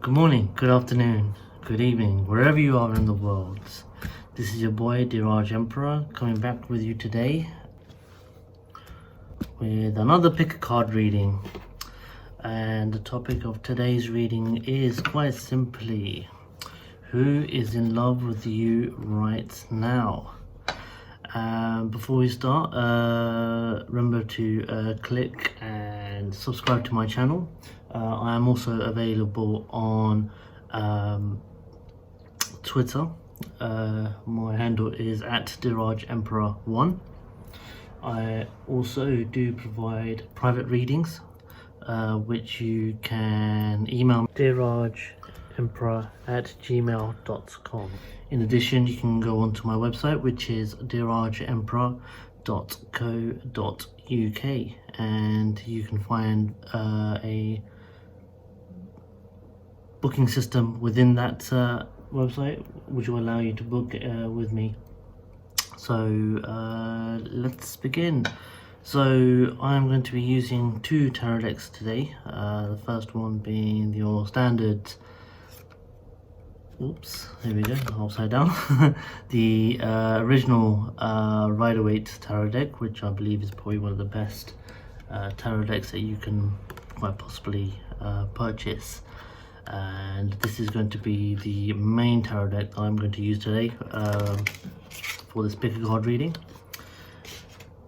Good morning, good afternoon, good evening, wherever you are in the world. This is your boy Diraj Emperor coming back with you today with another pick a card reading. And the topic of today's reading is quite simply, who is in love with you right now? Before we start, remember to click and subscribe to my channel. I am also available on Twitter. My handle is @DirajEmperor1. I also do provide private readings, which you can email dirajemperor@gmail.com. In addition, you can go onto my website, which is dirajemperor.co.uk, and you can find a booking system within that website, which will allow you to book with me. So let's begin. So I'm going to be using two tarot decks today. The first one being your standard, oops, here we go, upside down. The original Rider-Waite tarot deck, which I believe is probably one of the best tarot decks that you can quite possibly purchase. And this is going to be the main tarot deck that I'm going to use today for this pick a card reading.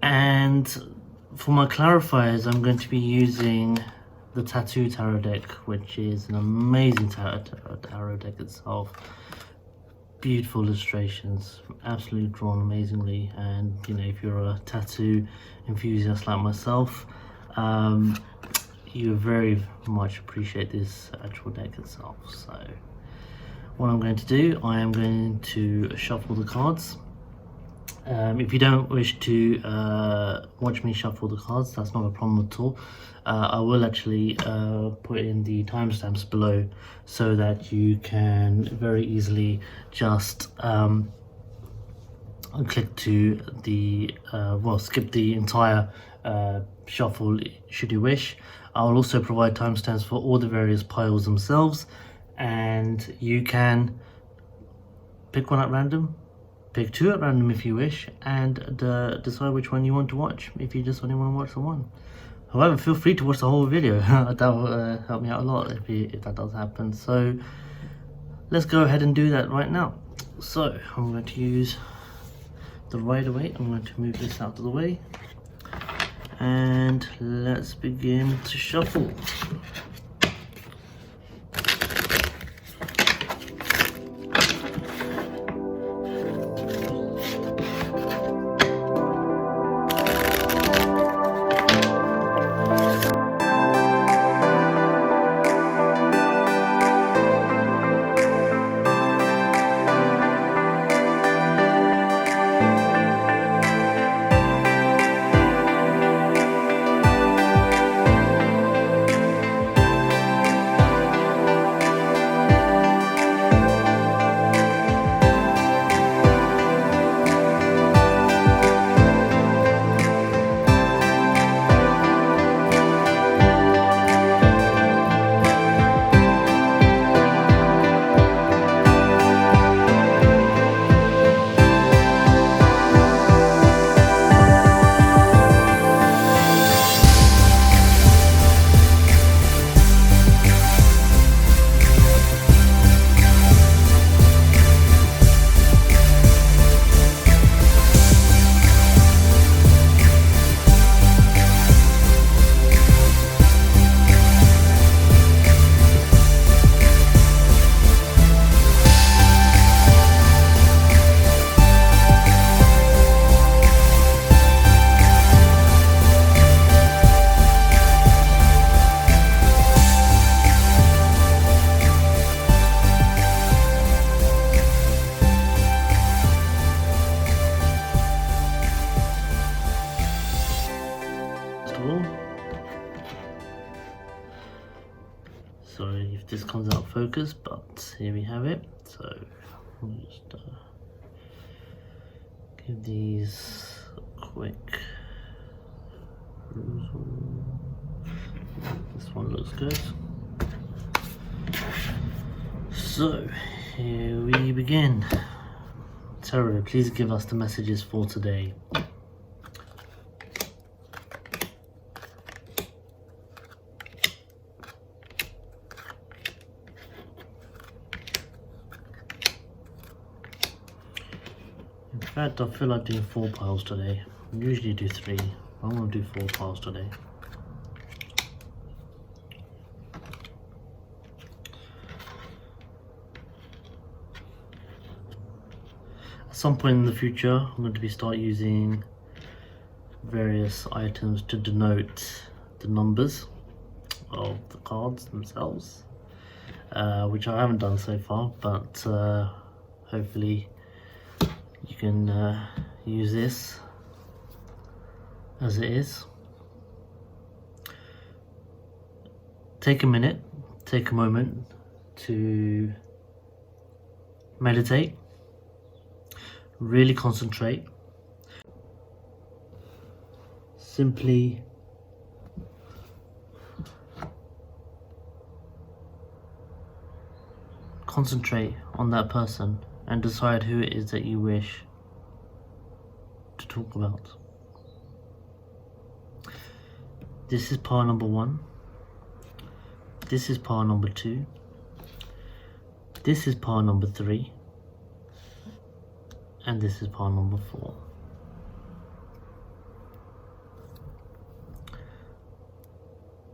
And for my clarifiers, I'm going to be using the Tattoo tarot deck, which is an amazing tarot deck itself. Beautiful illustrations, absolutely drawn amazingly. And you know, if you're a tattoo enthusiast like myself, you very much appreciate this actual deck itself. So what I'm going to do, I am going to shuffle the cards. If you don't wish to watch me shuffle the cards, that's not a problem at all. I will actually put in the timestamps below so that you can very easily just click to the skip the entire shuffle should you wish. I'll also provide timestamps for all the various piles themselves, and you can pick one at random, pick two at random if you wish, and decide which one you want to watch if you just only want to watch the one. However, feel free to watch the whole video. That will help me out a lot if that does happen. So let's go ahead and do that right now. So I'm going to use the Rider-Waite. I'm going to move this out of the way, and let's begin to shuffle. Sorry if this comes out of focus, but here we have it. So I'll just give these a quick perusal. This one looks good. So, here we begin. Tarot, please give us the messages for today. In fact, I feel like doing 4 piles today. I usually do 3. I want to do 4 piles today. At some point in the future, I'm going to start using various items to denote the numbers of the cards themselves, which I haven't done so far, but hopefully you can use this as it is. Take a minute, take a moment to meditate, really concentrate. Simply concentrate on that person and decide who it is that you wish to talk about. This is pile number 1. This is pile number 2. This is pile number 3. And this is pile number 4.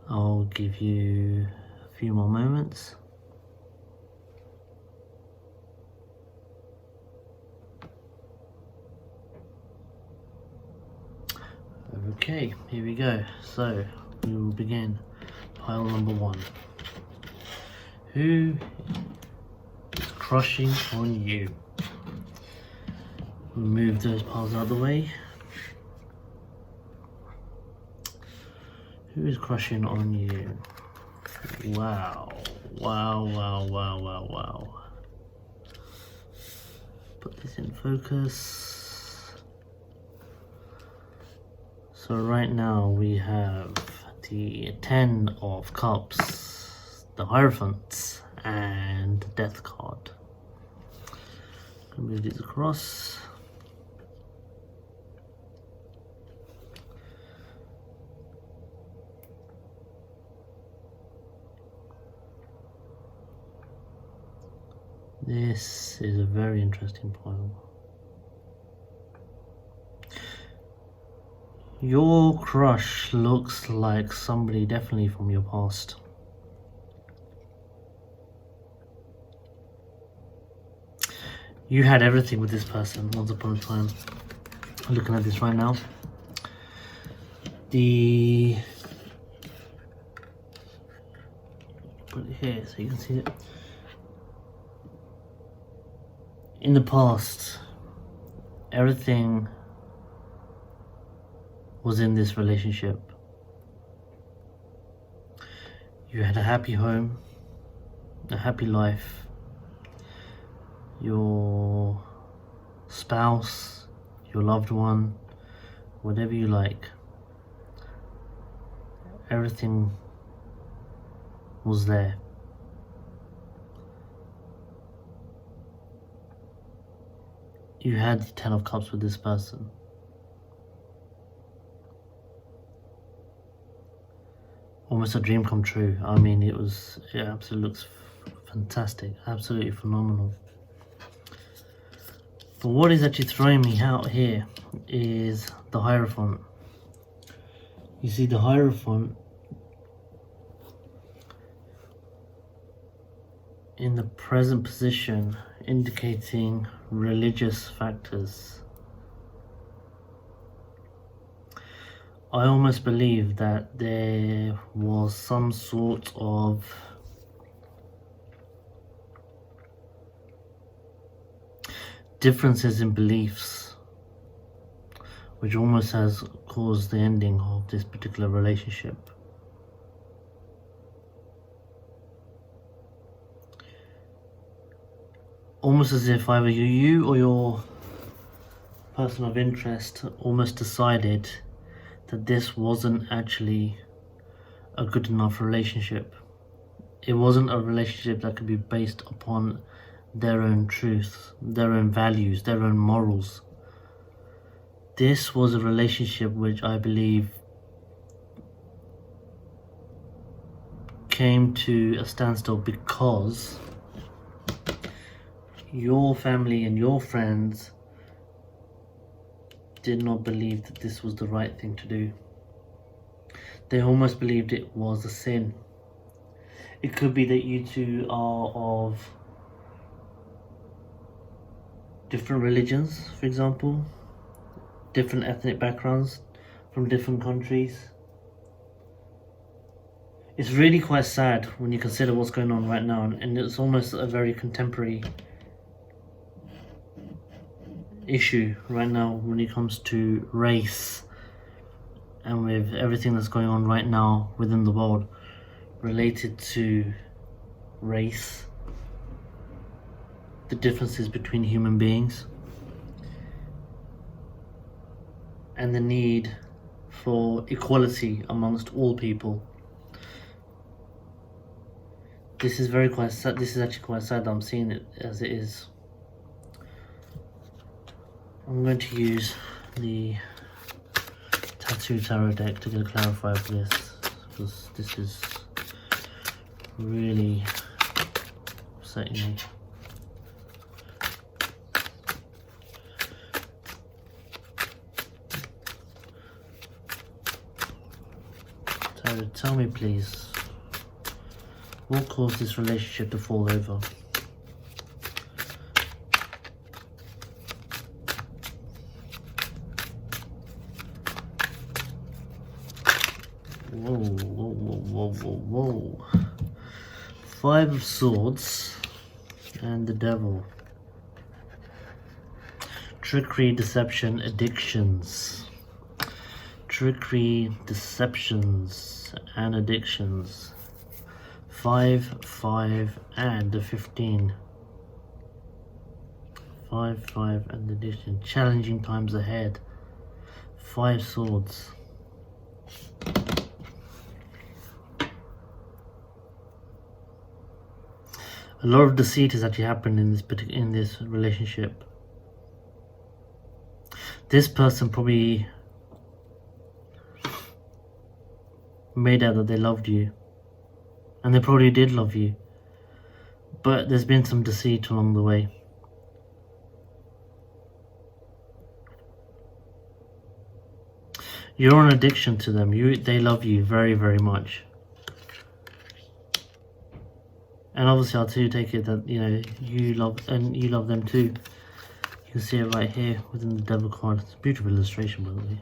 I'll give you a few more moments. Okay, here we go. So we will begin pile number 1. Who is crushing on you? Move those piles out of the way. Who is crushing on you? Wow. Wow, wow, wow, wow, wow. Put this in focus. So right now we have the 10 of Cups, the Hierophant, and the Death card. I'll move these across. This is a very interesting pile. Your crush looks like somebody definitely from your past. You had everything with this person once upon a time. I'm looking at this right now. Put it here so you can see it. In the past, everything was in this relationship. You had a happy home, a happy life. Your spouse, your loved one, whatever you like, everything was there. You had the 10 of Cups with this person. Almost a dream come true. I mean, it absolutely looks fantastic, absolutely phenomenal. But what is actually throwing me out here is the Hierophant. You see, the Hierophant in the present position indicating religious factors. I almost believe that there was some sort of differences in beliefs which almost has caused the ending of this particular relationship. Almost as if either you or your person of interest almost decided that this wasn't actually a good enough relationship it wasn't a relationship that could be based upon their own truth, their own values, their own morals. This was a relationship which I believe came to a standstill because your family and your friends did not believe that this was the right thing to do. They almost believed it was a sin. It could be that you two are of different religions, for example, different ethnic backgrounds from different countries. It's really quite sad when you consider what's going on right now, and it's almost a very contemporary issue right now when it comes to race and with everything that's going on right now within the world related to race, the differences between human beings, and the need for equality amongst all people. This is very quite sad. This is actually quite sad that I'm seeing it as it is. I'm going to use the Tattoo Tarot deck to go clarify for this, because this is really upsetting me. Tarot, tell me please, what caused this relationship to fall over? Whoa, whoa, whoa, whoa, whoa, whoa. 5 of Swords and the Devil. Trickery, deception, addictions. Trickery, deceptions, and addictions. 5, 5, and a 15. 5, 5, and addiction. Challenging times ahead. 5 Swords. A lot of deceit has actually happened in this relationship. This person probably made out that they loved you, and they probably did love you, but there's been some deceit along the way. You're an addiction to them. They love you very, very much. And obviously I too take it that, you know, you love them too. You can see it right here within the Devil card. It's a beautiful illustration, by the way.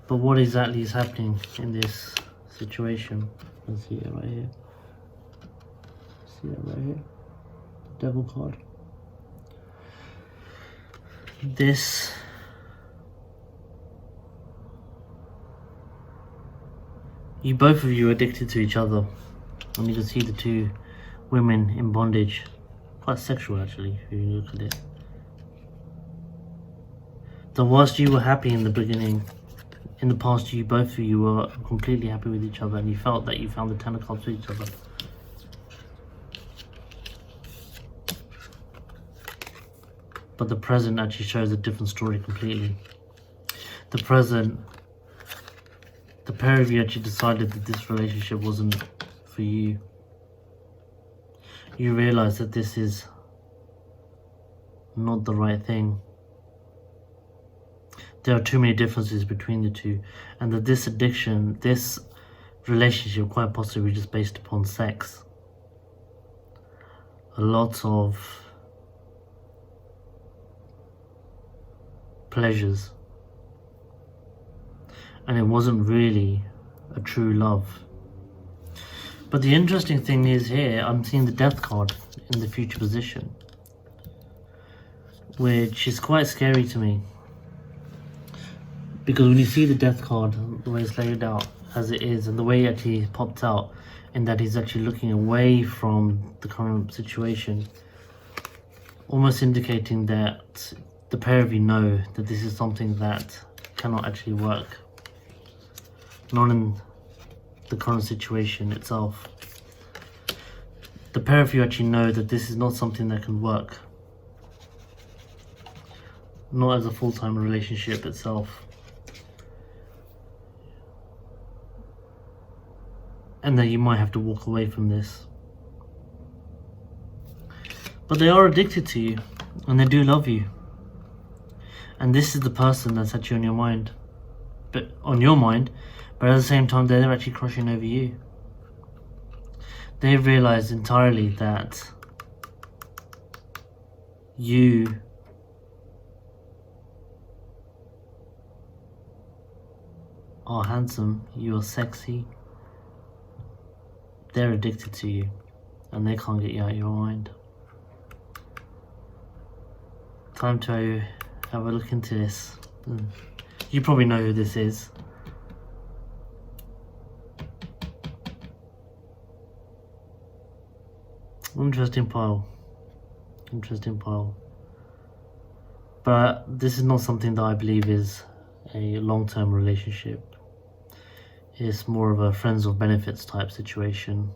But what exactly is happening in this situation? You can see it right here. See it right here. The Devil card. This both of you are addicted to each other, and you can see the 2 women in bondage. Quite sexual actually, if you look at it. So whilst you were happy in the beginning, in the past both of you were completely happy with each other, and you felt that you found the 10 of Cups with each other. But the present actually shows a different story completely. The present, the pair of you actually decided that this relationship wasn't for you. You realize that this is not the right thing. There are too many differences between the 2, and that this addiction, this relationship, quite possibly just based upon sex. A lot of pleasures. And it wasn't really a true love. But the interesting thing is here, I'm seeing the Death card in the future position, which is quite scary to me. Because when you see the Death card, the way it's laid out as it is, and the way it actually popped out, in that he's actually looking away from the current situation, almost indicating that the pair of you know that this is something that cannot actually work. Not in the current situation itself. The pair of you actually know that this is not something that can work. Not as a full-time relationship itself. And that you might have to walk away from this. But they are addicted to you, and they do love you. And this is the person that's actually on your mind. But at the same time they're actually crushing over you. They've realized entirely that you are handsome, you are sexy. They're addicted to you, and they can't get you out of your mind. Time to have a look into this. You probably know who this is. Interesting pile. But this is not something that I believe is a long-term relationship. It's more of a friends of benefits type situation.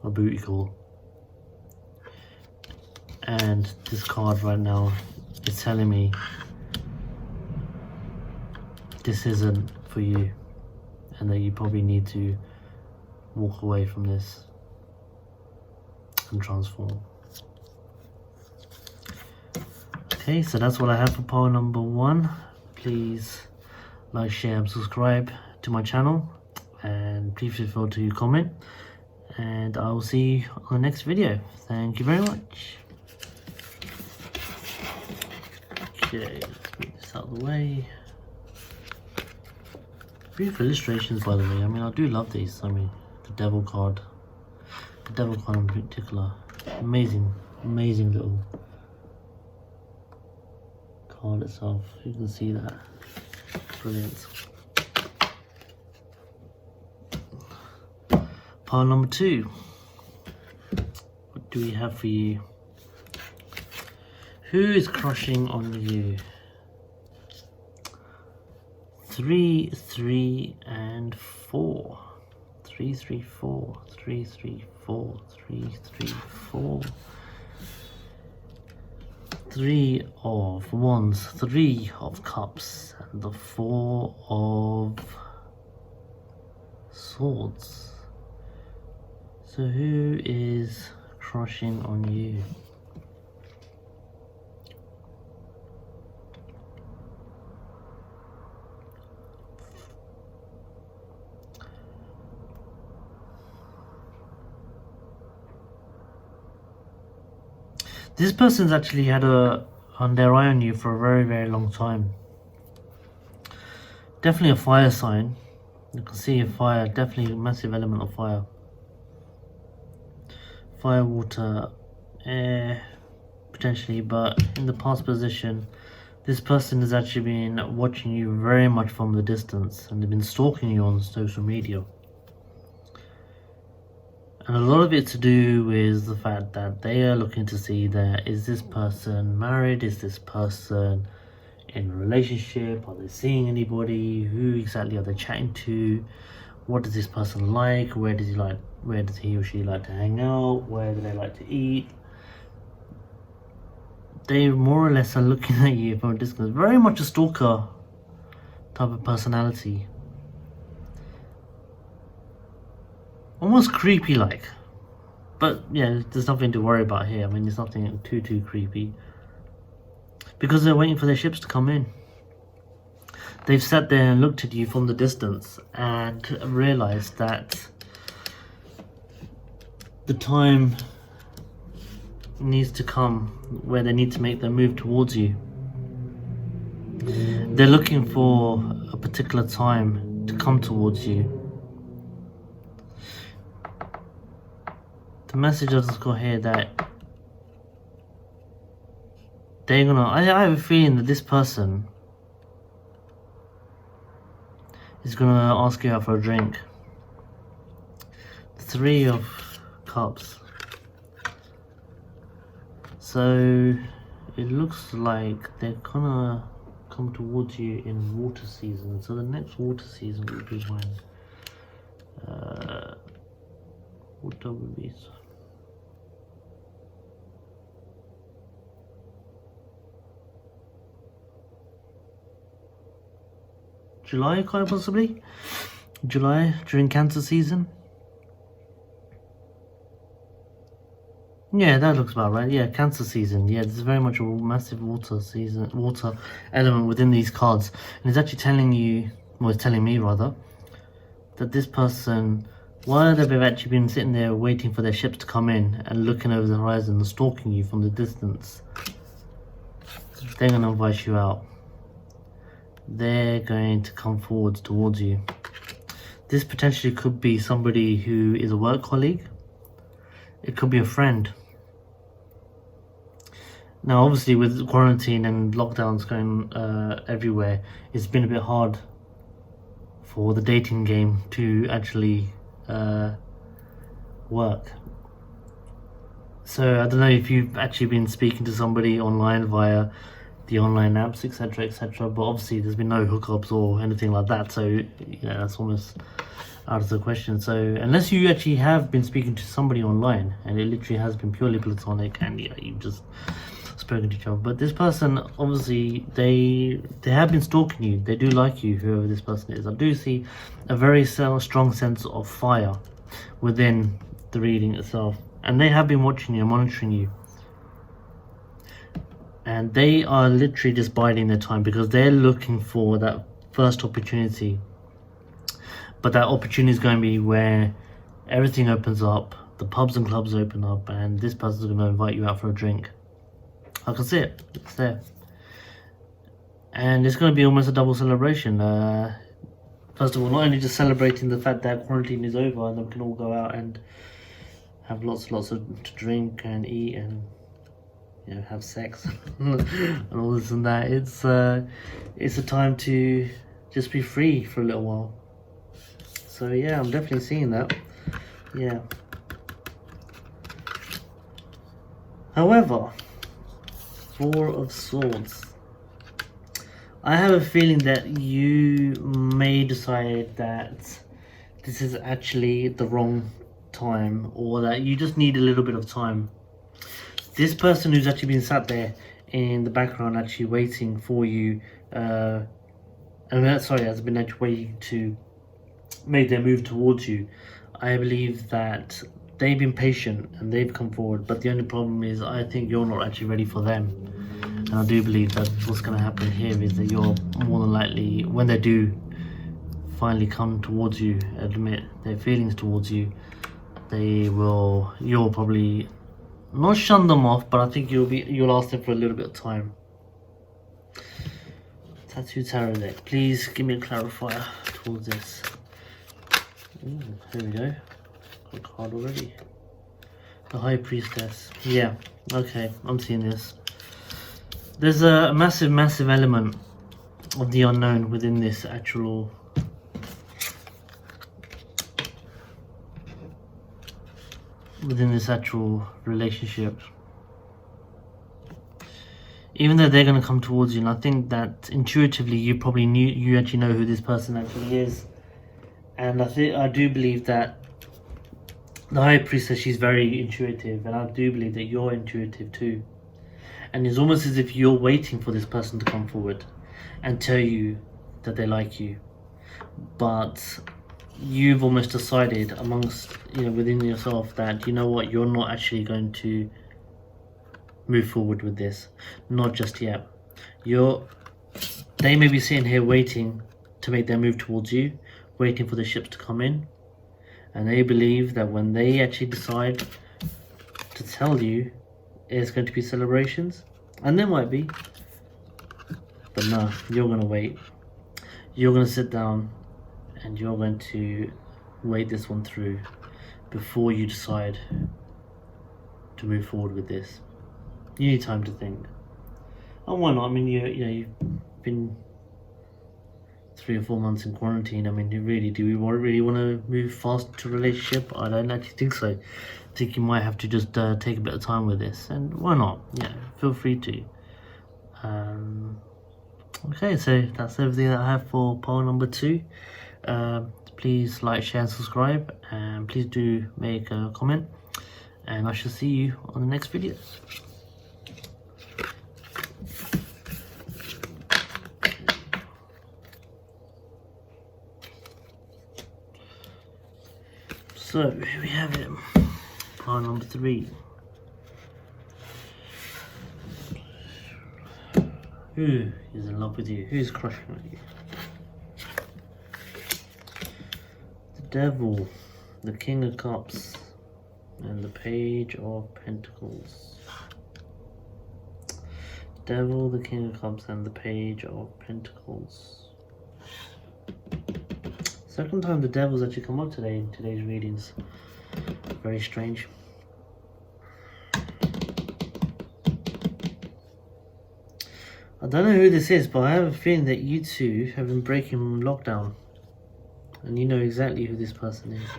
A booty call. And this card right now is telling me this isn't for you, and that you probably need to walk away from this and transform. Okay, so that's what I have for pile number 1. Please like, share and subscribe to my channel, and please feel free to comment, and I will see you on the next video. Thank you very much. Okay, let's move this out of the way. Beautiful illustrations, by the way. I mean, I do love these. I mean, the devil card in particular, amazing little card itself. You can see that. Brilliant. Pile number 2. What do we have for you? Who is crushing on you? 3, 3, and 4. 3, 3, 4. 3, 3, 4. 3, 3, 4. 3 of Wands, 3 of Cups, and the 4 of Swords. So who is crushing on you? This person's actually had on their eye on you for a very long time. Definitely a fire sign. You can see a fire, definitely a massive element of fire. Fire, water, air, potentially, but in the past position, this person has actually been watching you very much from the distance, and they've been stalking you on social media. And a lot of it to do with the fact that they are looking to see that, is this person married? Is this person in a relationship? Are they seeing anybody? Who exactly are they chatting to? What does this person like? Where does he or she like to hang out? Where do they like to eat? They more or less are looking at you from a distance. Very much a stalker type of personality. Almost creepy like. But yeah, there's nothing to worry about here. I mean, there's nothing too creepy. Because they're waiting for their ships to come in. They've sat there and looked at you from the distance and realized that the time needs to come where they need to make their move towards you. They're looking for a particular time to come towards you. The message I just got here that they're gonna, I have a feeling that this person is gonna ask you out for a drink. 3 of Cups. So it looks like they're gonna come towards you in water season. So the next water season will be when? October visa. July, quite possibly. July, during cancer season. Yeah, that looks about right. Yeah, cancer season. Yeah, there's very much a massive water element within these cards. And it's actually telling you, well, it's telling me rather, that this person, while they've actually been sitting there waiting for their ships to come in and looking over the horizon and stalking you from the distance, they're going to invite you out. They're going to come forwards towards you. This potentially could be somebody who is a work colleague. It could be a friend. Now, obviously, with quarantine and lockdowns going everywhere, it's been a bit hard for the dating game to actually work. So I don't know if you've actually been speaking to somebody online via the online apps, etc., but obviously there's been no hookups or anything like that, so you know, that's almost out of the question. So unless you actually have been speaking to somebody online and it literally has been purely platonic and yeah, you've just spoken to each other, but this person, obviously they have been stalking you. They do like you, whoever this person is. I do see a very strong sense of fire within the reading itself, and they have been watching you, monitoring you. And they are literally just biding their time because they're looking for that first opportunity. But that opportunity is going to be where everything opens up, the pubs and clubs open up, and this person's going to invite you out for a drink. I can see it. It's there. And it's going to be almost a double celebration. First of all, not only just celebrating the fact that quarantine is over and then we can all go out and have lots of to drink and eat and, you know, have sex and all this and that. It's a time to just be free for a little while. So yeah, I'm definitely seeing that. Yeah. However, Four of Swords. I have a feeling that you may decide that this is actually the wrong time, or that you just need a little bit of time. This person who's actually been sat there in the background actually waiting for you, has been actually waiting to make their move towards you. I believe that they've been patient and they've come forward, but the only problem is I think you're not actually ready for them. And I do believe that what's going to happen here is that you're more than likely, when they do finally come towards you, admit their feelings towards you, you'll probably not shun them off, but I think you'll ask them for a little bit of time. Tattoo Tarot deck, please give me a clarifier towards this. Ooh, there we go. Got a card already. The High Priestess. Yeah, okay, I'm seeing this. There's a massive element of the unknown within this actual relationship. Even though they're going to come towards you, and I think that intuitively you actually know who this person actually is. And I do believe that the High Priestess, she's very intuitive, and I do believe that you're intuitive too. And it's almost as if you're waiting for this person to come forward and tell you that they like you. But you've almost decided within yourself that, you know what, you're not actually going to move forward with this. Not just yet. They may be sitting here waiting to make their move towards you, waiting for the ships to come in. And they believe that when they actually decide to tell you, it's going to be celebrations, and there might be, but no, you're going to wait. You're going to sit down and you're going to wait this one through before you decide to move forward with this. You need time to think. And why not? I mean, you've been 3 or 4 months in quarantine. I mean, do we really want to move fast to a relationship? I don't actually think so. I think you might have to just take a bit of time with this, and why not? Yeah, feel free to. Okay, so that's everything that I have for pile number 2. It's please like, share and subscribe, and please do make a comment, and I shall see you on the next video. So here we have it, pile number 3. Who is in love with you? Who's crushing on you? The Devil, the King of Cups, and the Page of Pentacles. Devil, the King of Cups, and the Page of Pentacles. Second time the Devil's actually come up today in today's readings. Very strange. I don't know who this is, but I have a feeling that you two have been breaking lockdown. And you know exactly who this person is.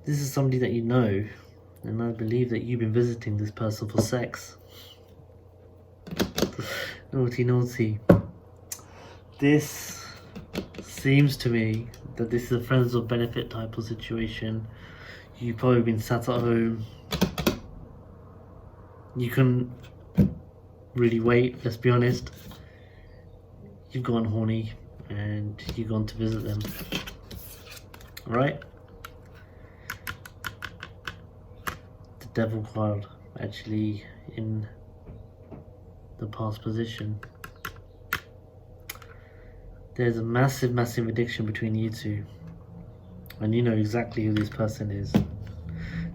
This is somebody that you know, and I believe that you've been visiting this person for sex. Naughty, naughty. This seems to me that this is a friends of benefit type of situation. You've probably been sat at home. You couldn't really wait, let's be honest. You've gone horny and you've gone to visit them. Alright? The Devil card actually in the past position. There's a massive, massive addiction between you two. And you know exactly who this person is.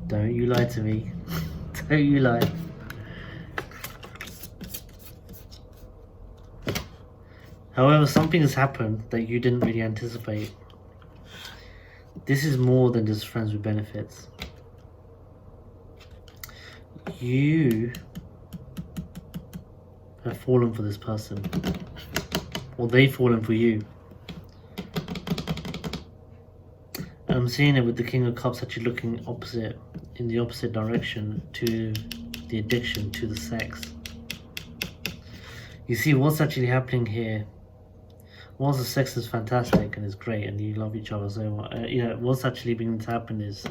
Don't you lie to me. Don't you lie. However, something has happened that you didn't really anticipate. This is more than just friends with benefits. You have fallen for this person. Or they've fallen for you. And I'm seeing it with the King of Cups actually looking opposite, in the opposite direction to the addiction, to the sex. You see what's actually happening here. Whilst the sex is fantastic and is great and you love each other so much, what's actually beginning to happen is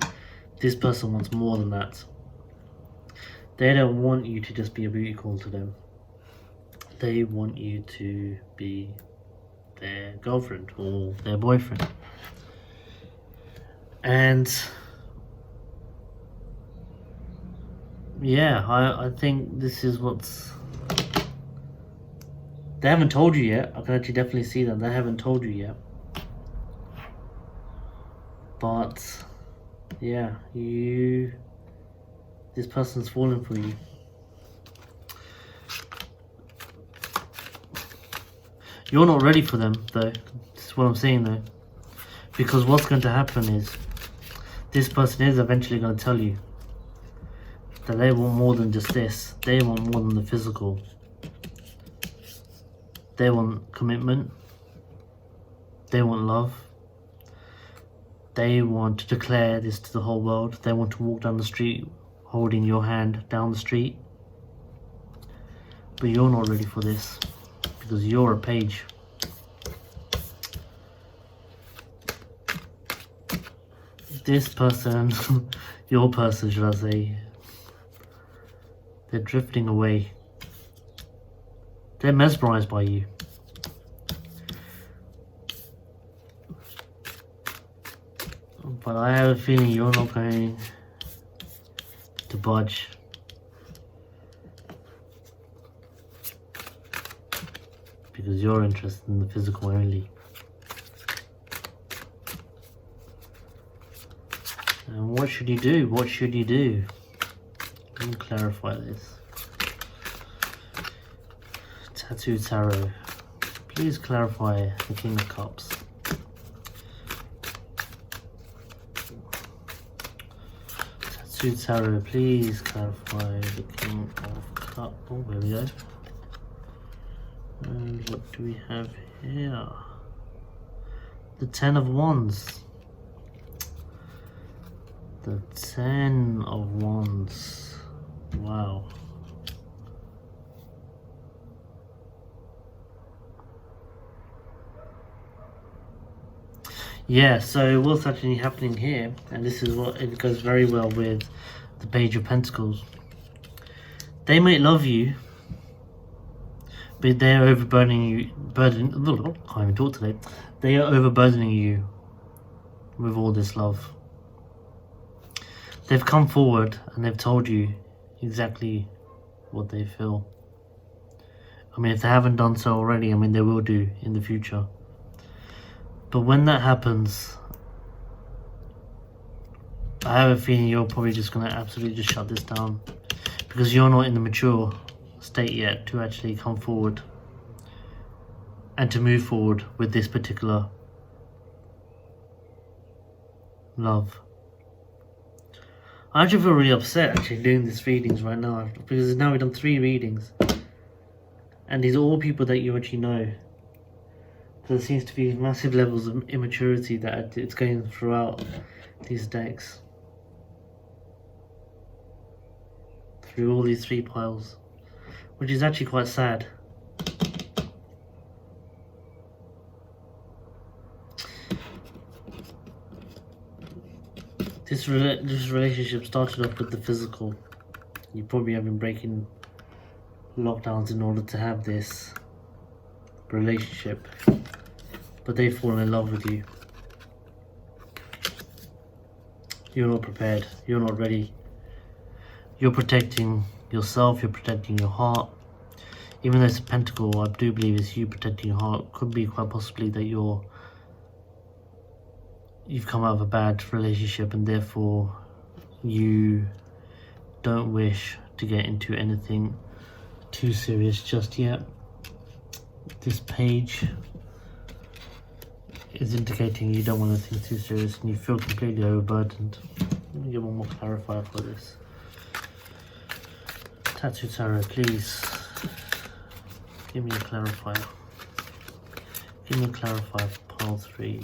this person wants more than that. They don't want you to just be a booty call to them. They want you to be their girlfriend or their boyfriend. And yeah, I think this is what's... They haven't told you yet. I can actually definitely see that. They haven't told you yet. But yeah, this person's fallen for you. You're not ready for them though. This is what I'm saying though. Because what's going to happen is this person is eventually going to tell you that they want more than just this. They want more than the physical. They want commitment. They want love. They want to declare this to the whole world. They want to walk down the street holding your hand down the street. But you're not ready for this because you're a page. This person, your person should I say, they're drifting away. They're mesmerized by you. But I have a feeling you're not going to budge. Because you're interested in the physical only. And what should you do? What should you do? Let me clarify this. Tattoo Tarot, please clarify the King of Cups. Tattoo Tarot, please clarify the King of Cups. Oh, there we go. And what do we have here? The Ten of Wands. The Ten of Wands. Wow. Yeah, so what's actually happening here, and this is what it goes very well with the Page of Pentacles. They might love you, but they're overburdening you. Can't even talk today. They are overburdening you with all this love. They've come forward and they've told you exactly what they feel. I mean, if they haven't done so already, I mean, they will do in the future. But when that happens, I have a feeling you're probably just going to absolutely just shut this down, because you're not in the mature state yet to actually come forward and to move forward with this particular love. I actually feel really upset actually doing these readings right now, because now we've done 3 readings and these are all people that you actually know. There seems to be massive levels of immaturity that it's going throughout these decks, through all these 3 piles, which is actually quite sad. This relationship started off with the physical. You probably have been breaking lockdowns in order to have this relationship, but they've fallen in love with you. You're not prepared, you're not ready. You're protecting yourself, you're protecting your heart. Even though it's a pentacle, I do believe it's you protecting your heart. Could be quite possibly that you've come out of a bad relationship and therefore you don't wish to get into anything too serious just yet. This page is indicating you don't want anything too serious and you feel completely overburdened. Let me get one more clarifier for this. Tattoo Tarot, please give me a clarifier. Give me a clarifier for pile 3.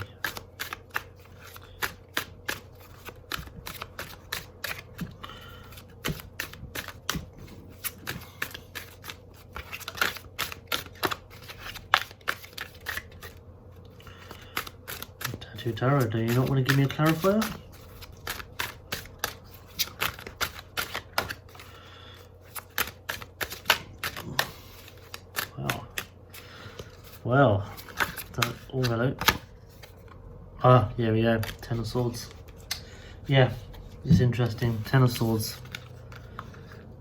Tattoo Tarot, do you not want to give me a clarifier? Well, oh hello. Ah, here we go. 10 of Swords. Yeah, it's interesting. 10 of Swords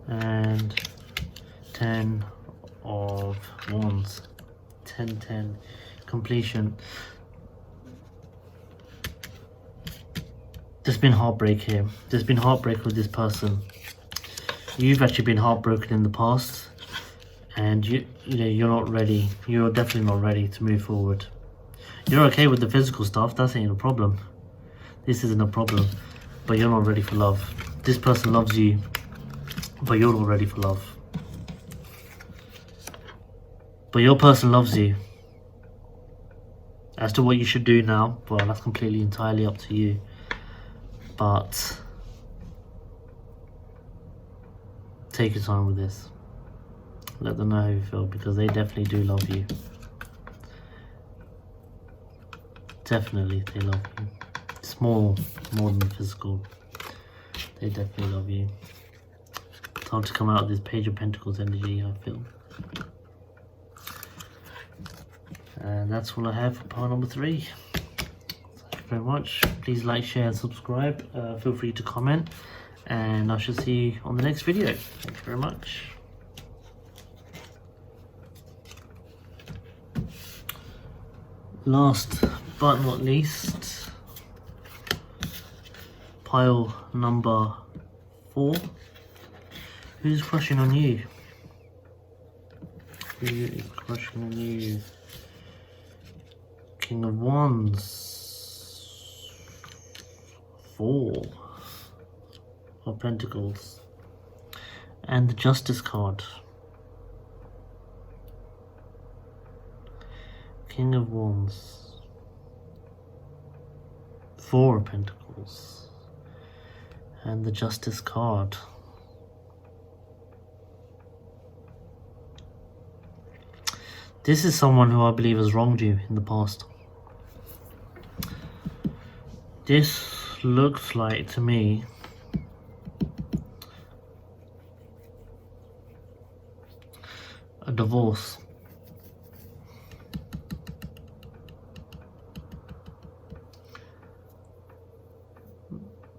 and 10 of Wands. 10-10 completion. There's been heartbreak here. There's been heartbreak with this person. You've actually been heartbroken in the past, and you're not ready. You're definitely not ready to move forward. You're okay with the physical stuff, that's ain't a problem. This isn't a problem, but you're not ready for love. This person loves you, but you're not ready for love. But your person loves you. As to what you should do now, well, that's completely entirely up to you. But take your time with this. Let them know how you feel, because they definitely do love you. Definitely they love you. It's more than physical. They definitely love you. Time to come out of this Page of Pentacles energy, I feel. And that's all I have for pile number 3. Thank you very much. Please like, share and subscribe. Feel free to comment, and I shall see you on the next video. Thank you very much. Last but not least, pile number 4. Who's crushing on you? Who is crushing on you? King of Wands. 4 of Pentacles. And the Justice card. King of Wands. 4 of Pentacles. And the Justice card. This is someone who I believe has wronged you in the past. This looks like to me a divorce.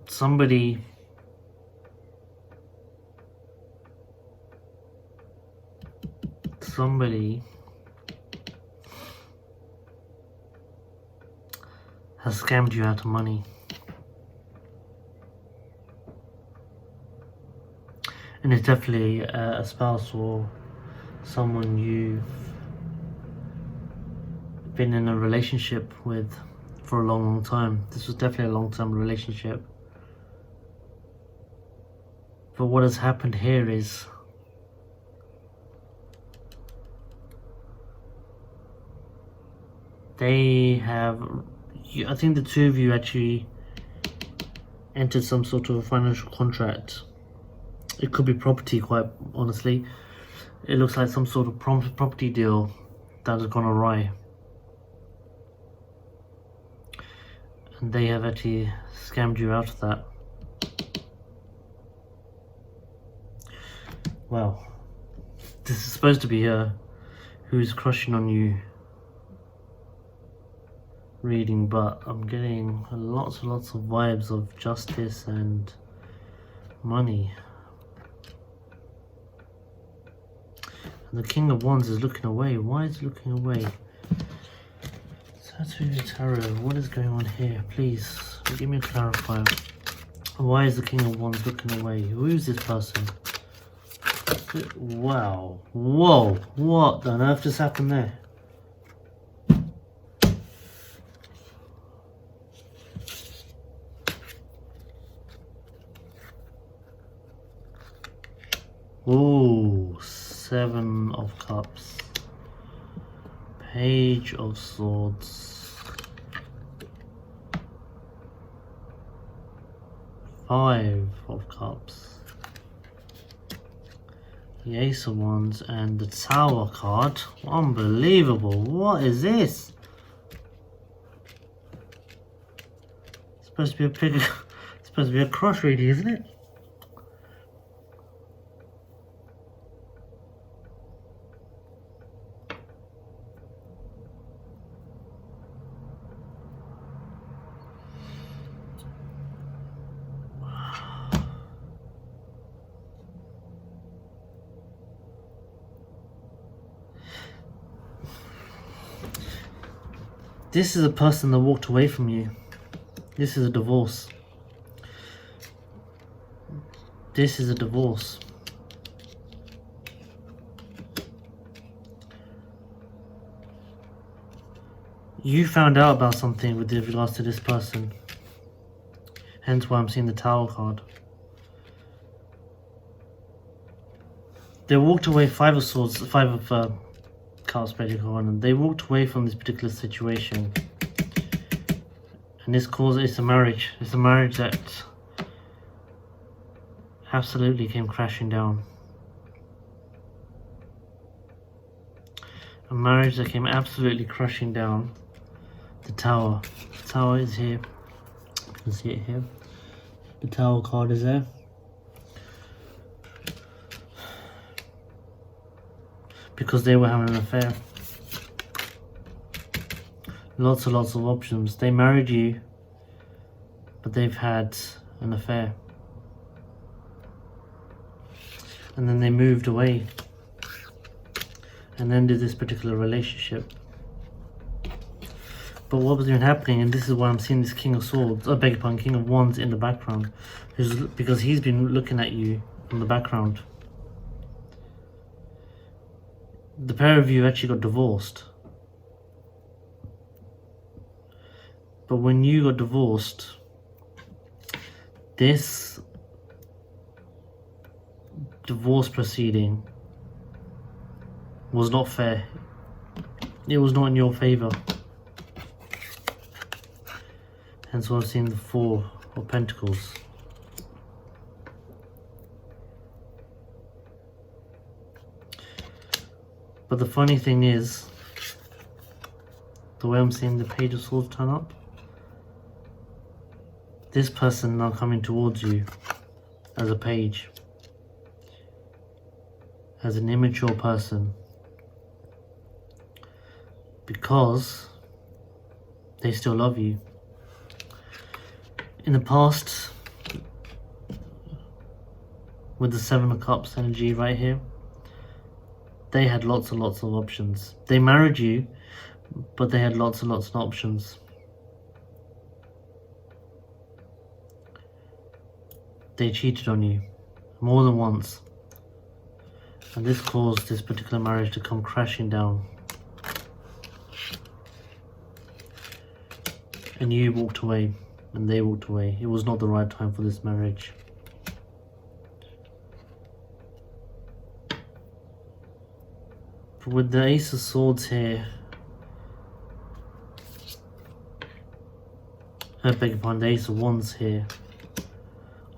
Somebody has scammed you out of money. And it's definitely a spouse or someone you've been in a relationship with for a long time. This was definitely a long-term relationship. But what has happened here is they have, I think the two of you actually entered some sort of financial contract. It could be property, quite honestly. It looks like some sort of property deal that has gone awry. And they have actually scammed you out of that. Well, this is supposed to be her who's crushing on you reading, but I'm getting lots and lots of vibes of justice and money. And the King of Wands is looking away. Why is he looking away? Tattoo Tarot, what is going on here? Please give me a clarifier. Why is the King of Wands looking away? Who is this person? Wow. Whoa. What on earth just happened there? Ooh, 7 of Cups. Page of Swords. 5 of Cups. The Ace of Wands and the Tower card. Unbelievable. What is this? It's supposed to be a pig. It's supposed to be a cross reading, isn't it? This is a person that walked away from you. This is a divorce. This is a divorce. You found out about something with regards to this person. Hence why I'm seeing the Tower card. They walked away, 5 of Swords, 5 of Cups, and they walked away from this particular situation. And this cause, it's a marriage. It's a marriage that absolutely came crashing down. A marriage that came absolutely crashing down. The Tower. The Tower is here. You can see it here. The Tower card is there. Because they were having an affair. Lots and lots of options. They married you, but they've had an affair. And then they moved away and ended this particular relationship. But what was even happening, and this is why I'm seeing this King of Swords, beg your pardon, King of Wands in the background, because he's been looking at you in the background. The pair of you actually got divorced. But when you got divorced, this divorce proceeding was not fair. It was not in your favor. Hence why I've seen the 4 of Pentacles. But the funny thing is, the way I'm seeing the Page of Swords turn up, this person now coming towards you as a page, as an immature person, because they still love you. In the past, with the Seven of Cups energy right here, they had lots and lots of options. They married you, but they had lots and lots of options. They cheated on you more than once, and this caused this particular marriage to come crashing down. And you walked away, and they walked away. It was not the right time for this marriage. But with the Ace of Swords here, I beg your pardon, the Ace of Wands here,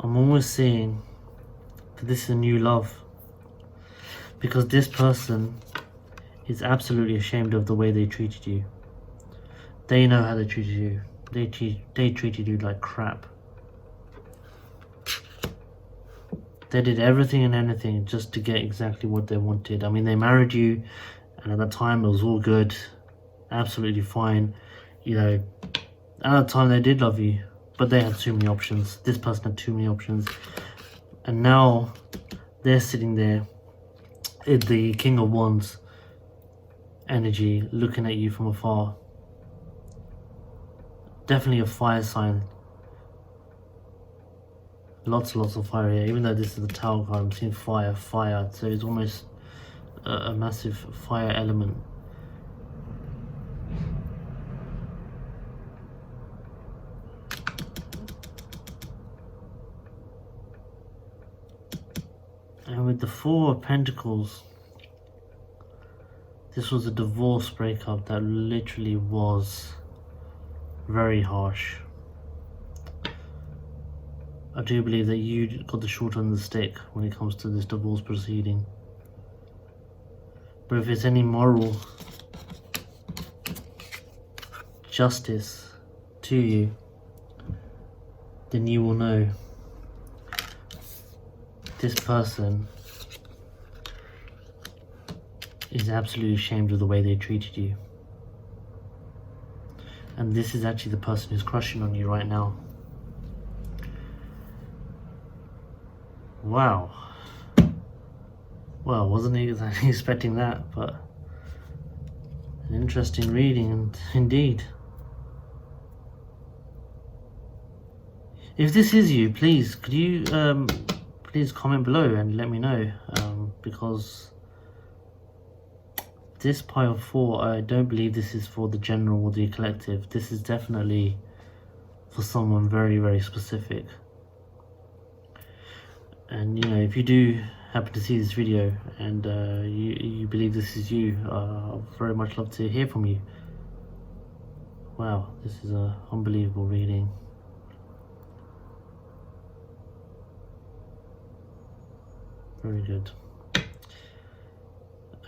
I'm almost seeing that this is a new love, because this person is absolutely ashamed of the way they treated you. They know how they treated you. They treated you like crap. They did everything and anything just to get exactly what they wanted. I mean, they married you, and at that time it was all good, absolutely fine. You know, at that time they did love you, but they had too many options. This person had too many options, and now they're sitting there in the King of Wands energy, looking at you from afar. Definitely a fire sign. Lots of fire here. Even though this is the Tower card, I'm seeing fire. So it's almost a massive fire element. And with the Four of Pentacles, this was a divorce breakup that literally was very harsh. I do believe that you got the short end of the stick when it comes to this divorce proceeding. But if it's any moral justice to you, then you will know this person is absolutely ashamed of the way they treated you. And this is actually the person who's crushing on you right now. Wow. Well, wasn't exactly expecting that, but an interesting reading indeed. If this is you, please, could you please comment below and let me know, because this pile 4, I don't believe this is for the general or the collective. This is definitely for someone very, very specific. And you know, if you do happen to see this video and you believe this is you, I'd very much love to hear from you. Wow, this is an unbelievable reading. Very good.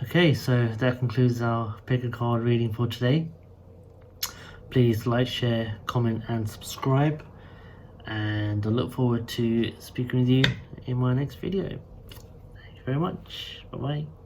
Okay, so that concludes our pick a card reading for today. Please like, share, comment and subscribe, and I look forward to speaking with you in my next video. Thank you very much. Bye bye.